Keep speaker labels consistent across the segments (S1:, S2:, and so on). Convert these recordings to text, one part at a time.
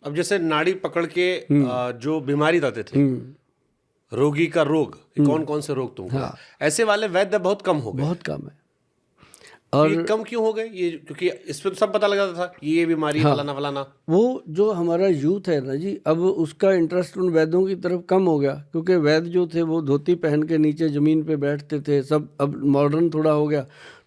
S1: अब जैसे नाड़ी पकड़ के जो बीमारी बताते थे, रोगी का रोग, कौन कौन से रोग तुमको है, ऐसे वाले वैद्य बहुत कम हो गए,
S2: बहुत कम है।
S1: और ये कम क्यों हो गए? ये क्योंकि इस पे तो सब पता लग जाता था कि ये बीमारी है, फलाना फलाना।
S2: वो जो हमारा यूथ है ना जी, अब उसका इंटरेस्ट उन वैद्यों की तरफ कम हो गया, क्योंकि वैद्य जो थे वो धोती पहन के नीचे ज़मीन पे बैठते थे सब। अब मॉडर्न थोड़ा हो गया,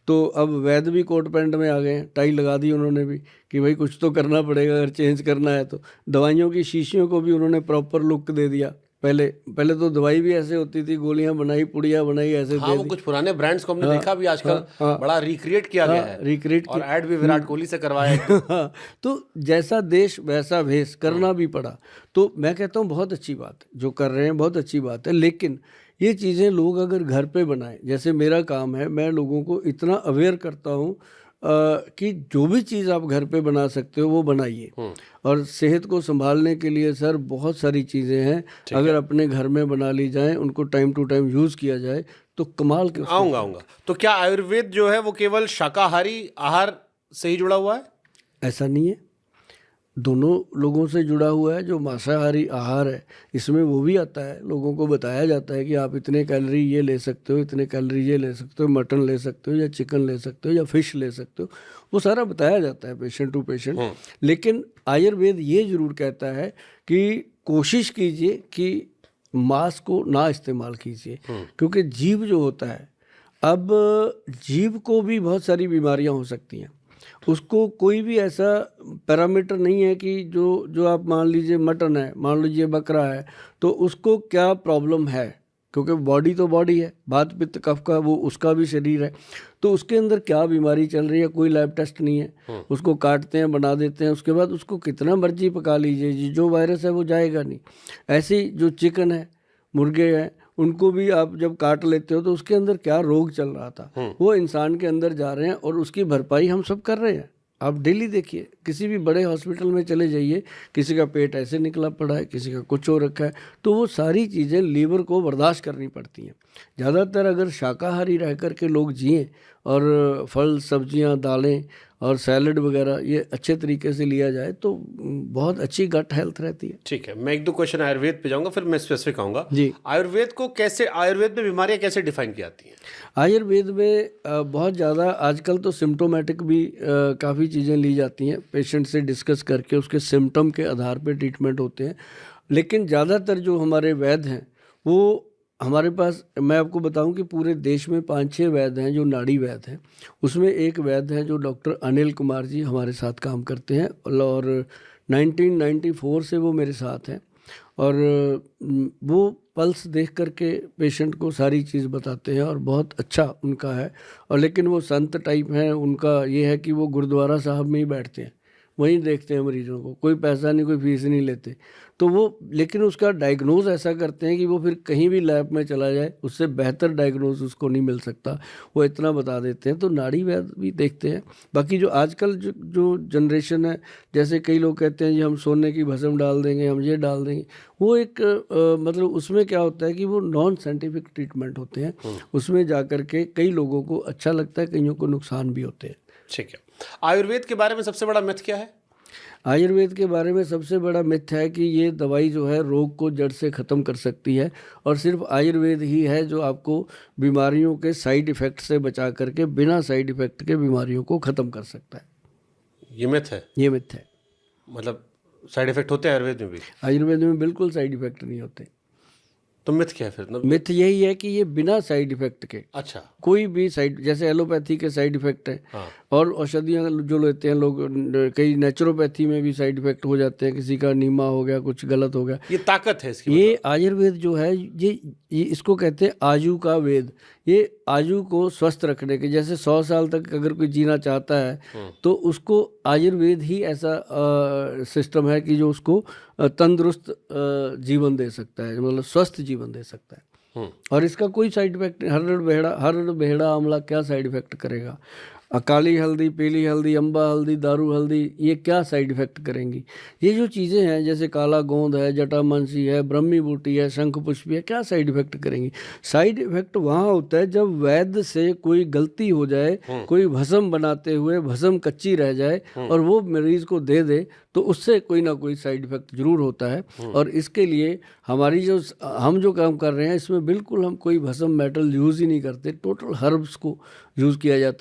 S2: तो अब वैद्य भी कोट पैंट में आ गए हैं, टाई लगा दी उन्होंने भी कि भाई कुछ तो करना पड़ेगा अगर चेंज करना है तो। दवाइयों की शीशियों को भी उन्होंने प्रॉपर लुक दे दिया। पहले तो दवाई भी ऐसे होती थी, गोलियां बनाई, पुड़िया बनाई, ऐसे
S1: हाँ,
S2: दे
S1: वो
S2: दी।
S1: कुछ पुराने ब्रांड्स को हमने देखा भी आजकल, बड़ा रिक्रिएट किया गया है,
S2: रिक्रिएट
S1: और ऐड भी विराट कोहली से करवाया
S2: हाँ, तो जैसा देश वैसा भेष, करना भी पड़ा। तो मैं कहता हूँ बहुत अच्छी बात है जो कर रहे हैं, बहुत अच्छी बात है। लेकिन ये चीज़ें लोग अगर घर पे बनाएं, जैसे मेरा काम है, मैं लोगों को इतना अवेयर करता हूँ कि जो भी चीज़ आप घर पे बना सकते हो वो बनाइए। और सेहत को संभालने के लिए सर बहुत सारी चीज़ें हैं, अगर अपने घर में बना ली जाएं, उनको टाइम टू टाइम यूज़ किया जाए तो कमाल के।
S1: आऊँगा। तो क्या आयुर्वेद जो है वो केवल शाकाहारी आहार से ही जुड़ा हुआ है?
S2: ऐसा नहीं है, दोनों लोगों से जुड़ा हुआ है। जो मांसाहारी आहार है इसमें वो भी आता है, लोगों को बताया जाता है कि आप इतने कैलोरी ये ले सकते हो, इतने कैलोरी ये ले सकते हो, मटन ले सकते हो या चिकन ले सकते हो या फिश ले सकते हो, वो सारा बताया जाता है पेशेंट टू पेशेंट। लेकिन आयुर्वेद ये ज़रूर कहता है कि कोशिश कीजिए कि मांस को ना इस्तेमाल कीजिए, क्योंकि जीव जो होता है, अब जीव को भी बहुत सारी बीमारियां हो सकती हैं। उसको कोई भी ऐसा पैरामीटर नहीं है कि जो आप मान लीजिए मटन है, मान लीजिए बकरा है, तो उसको क्या प्रॉब्लम है, क्योंकि बॉडी तो बॉडी है, बात पित्त कफ का वो उसका भी शरीर है, तो उसके अंदर क्या बीमारी चल रही है कोई लैब टेस्ट नहीं है। उसको काटते हैं, बना देते हैं, उसके बाद उसको कितना मर्जी पका लीजिए, जो वायरस है वो जाएगा नहीं। ऐसे ही जो चिकन है, मुर्गे हैं, उनको भी आप जब काट लेते हो तो उसके अंदर क्या रोग चल रहा था वो इंसान के अंदर जा रहे हैं, और उसकी भरपाई हम सब कर रहे हैं। आप डेली देखिए, किसी भी बड़े हॉस्पिटल में चले जाइए, किसी का पेट ऐसे निकला पड़ा है, किसी का कुछ हो रखा है, तो वो सारी चीज़ें लीवर को बर्दाश्त करनी पड़ती हैं। ज़्यादातर अगर शाकाहारी रह कर के लोग जिएँ और फल सब्जियां, दालें और सैलड वगैरह ये अच्छे तरीके से लिया जाए तो बहुत अच्छी गट हेल्थ रहती है।
S1: ठीक है, मैं एक दो क्वेश्चन आयुर्वेद पे जाऊंगा, फिर मैं स्पेसिफिक आऊंगा
S2: जी।
S1: आयुर्वेद में बीमारियां कैसे डिफाइन की जाती हैं?
S2: आयुर्वेद में बहुत ज़्यादा आजकल तो सिम्टोमेटिक भी काफ़ी चीज़ें ली जाती हैं, पेशेंट से डिस्कस करके उसके सिम्टम के आधार पर ट्रीटमेंट होते हैं। लेकिन ज़्यादातर जो हमारे वैद्य हैं वो हमारे पास, मैं आपको बताऊं कि पूरे देश में 5-6 वैद्य हैं जो नाड़ी वैद्य हैं। उसमें एक वैद्य हैं जो डॉक्टर अनिल कुमार जी हमारे साथ काम करते हैं, और 1994 से वो मेरे साथ हैं, और वो पल्स देख करके पेशेंट को सारी चीज़ बताते हैं और बहुत अच्छा उनका है। और लेकिन वो संत टाइप हैं, उनका ये है कि वो गुरुद्वारा साहब में ही बैठते हैं, वहीं देखते हैं मरीजों को, कोई पैसा नहीं, कोई फीस नहीं लेते। तो वो लेकिन उसका डायग्नोज ऐसा करते हैं कि वो फिर कहीं भी लैब में चला जाए उससे बेहतर डायग्नोज उसको नहीं मिल सकता, वो इतना बता देते हैं। तो नाड़ी वैद्य भी देखते हैं। बाकी जो आजकल जो जनरेशन है, जैसे कई लोग कहते हैं जी हम सोने की भस्म डाल देंगे, हम ये डाल देंगे, वो एक मतलब उसमें क्या होता है कि वो नॉन साइंटिफिक ट्रीटमेंट होते हैं। उसमें जा कर के कई लोगों को अच्छा लगता है, कईयों को नुकसान भी होते हैं।
S1: ठीक है, आयुर्वेद के बारे में सबसे बड़ा मिथ क्या है?
S2: आयुर्वेद के बारे में सबसे बड़ा मिथ है कि ये दवाई जो है रोग को जड़ से ख़त्म कर सकती है, और सिर्फ आयुर्वेद ही है जो आपको बीमारियों के साइड इफ़ेक्ट से बचा करके बिना साइड इफ़ेक्ट के बीमारियों को ख़त्म कर सकता है।
S1: ये मिथ है?
S2: ये मिथ है।
S1: मतलब साइड इफेक्ट होते हैं आयुर्वेद में भी?
S2: आयुर्वेद में बिल्कुल साइड इफ़ेक्ट नहीं होते।
S1: तो मिथ क्या है फिर?
S2: मिथ यही है कि ये बिना साइड इफ़ेक्ट के,
S1: अच्छा,
S2: कोई भी साइड, जैसे एलोपैथी के साइड इफ़ेक्ट है,
S1: हाँ। और
S2: औषधियाँ जो लेते हैं लोग, कई नेचुरोपैथी में भी साइड इफ़ेक्ट हो जाते हैं, किसी का नीमा हो गया, कुछ गलत हो गया।
S1: ये ताकत है इसकी?
S2: ये आयुर्वेद जो है ये इसको कहते हैं आयु का वेद। ये आयु को स्वस्थ रखने के, जैसे 100 साल तक अगर कोई जीना चाहता है तो उसको आयुर्वेद ही ऐसा सिस्टम है कि जो उसको तंदुरुस्त जीवन दे सकता है, मतलब स्वस्थ जीवन दे सकता है। और इसका कोई साइड इफेक्ट, हर बेहड़ा आमला क्या साइड इफेक्ट करेगा। काली हल्दी, पीली हल्दी, अम्बा हल्दी, दारू हल्दी, ये क्या साइड इफ़ेक्ट करेंगी? ये जो चीज़ें हैं जैसे काला गोंद है, जटामांसी है, ब्रह्मी बूटी है, शंख पुष्पी है, क्या साइड इफ़ेक्ट करेंगी? साइड इफ़ेक्ट वहाँ होता है जब वैद्य से कोई गलती हो जाए, कोई भस्म बनाते हुए भस्म कच्ची रह जाए और वो मरीज़ को दे दे, तो उससे कोई ना कोई साइड इफ़ेक्ट ज़रूर होता है। और इसके लिए हमारी हम जो काम कर रहे हैं इसमें बिल्कुल हम कोई भस्म मेटल यूज़ ही नहीं करते, टोटल हर्ब्स को यूज़ किया जाता है।